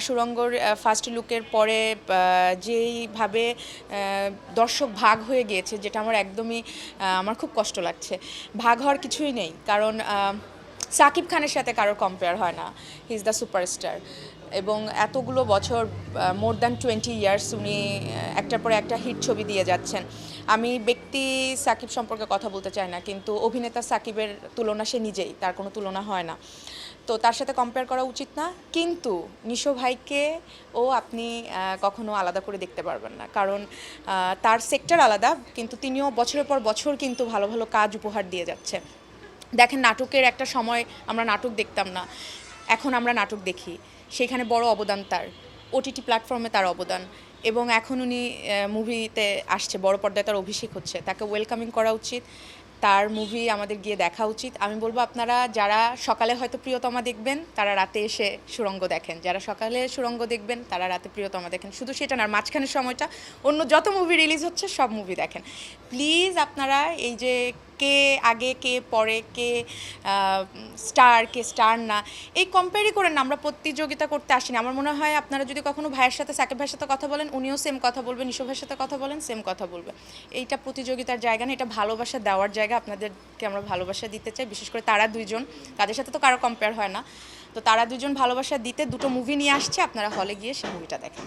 সুড়ঙ্গর first লুকের পরে যেইভাবে দর্শক ভাগ হয়ে গিয়েছে, যেটা আমার একদমই আমার খুব কষ্ট লাগছে। ভাগ হওয়ার কিছুই নেই, কারণ সাকিব খানের সাথে কারোর কম্পেয়ার হয় না। হি ইজ দ্য সুপারস্টার, এবং এতগুলো বছর, মোর দ্যান 20 ইয়ার্স উনি একটার পরে একটা হিট ছবি দিয়ে যাচ্ছেন। আমি ব্যক্তি সাকিব সম্পর্কে কথা বলতে চাই না, কিন্তু অভিনেতা সাকিবের তুলনা সে নিজেই, তার কোনো তুলনা হয় না। তো তার সাথে কম্পেয়ার করা উচিত না, কিন্তু নিশো ভাইকে আপনি কখনো আলাদা করে দেখতে পারবেন না, কারণ তার সেক্টর আলাদা, কিন্তু তিনিও বছরের পর বছর কিন্তু ভালো ভালো কাজ উপহার দিয়ে যাচ্ছে। দেখেন, নাটকের একটা সময় আমরা নাটক দেখতাম না, এখন আমরা নাটক দেখি, সেখানে বড় অবদান তার, ওটিটি প্ল্যাটফর্মে তার অবদান, এবং এখন উনি মুভিতে আসছে, বড় পর্দায় তার অভিষেক হচ্ছে, তাকে ওয়েলকামিং করা উচিত, তার মুভি আমাদের গিয়ে দেখা উচিত। আমি বলবো, আপনারা যারা সকালে হয়তো প্রিয়তমা দেখবেন তারা রাতে এসে সুড়ঙ্গ দেখেন, যারা সকালে সুড়ঙ্গ দেখবেন তারা রাতে প্রিয়তমা দেখেন। শুধু সেটা না, মাঝখানের সময়টা অন্য যত মুভি রিলিজ হচ্ছে সব মুভি দেখেন প্লিজ। আপনারা এই যে কে আগে কে পরে, কে স্টার কে স্টার না, এই কম্পেয়ারই করেন না। আমরা প্রতিযোগিতা করতে আসিনি। আমার মনে হয় আপনারা যদি কখনো ভাইয়ের সাথে, সাকিব ভাইয়ের সাথে কথা বলেন, উনিও সেম কথা বলবেন, নিশো ভাইয়ের সাথে কথা বলেন, সেম কথা বলবে। এইটা প্রতিযোগিতার জায়গা না, এটা ভালোবাসা দেওয়ার জায়গা। আপনাদেরকে আমরা ভালোবাসা দিতে চাই, বিশেষ করে তারা দুইজন, তাদের সাথে তো কারো কম্পেয়ার হয় না। তো তারা দুজন ভালোবাসা দিতে দুটো মুভি নিয়ে আসছে, আপনারা হলে গিয়ে সেই মুভিটা দেখেন।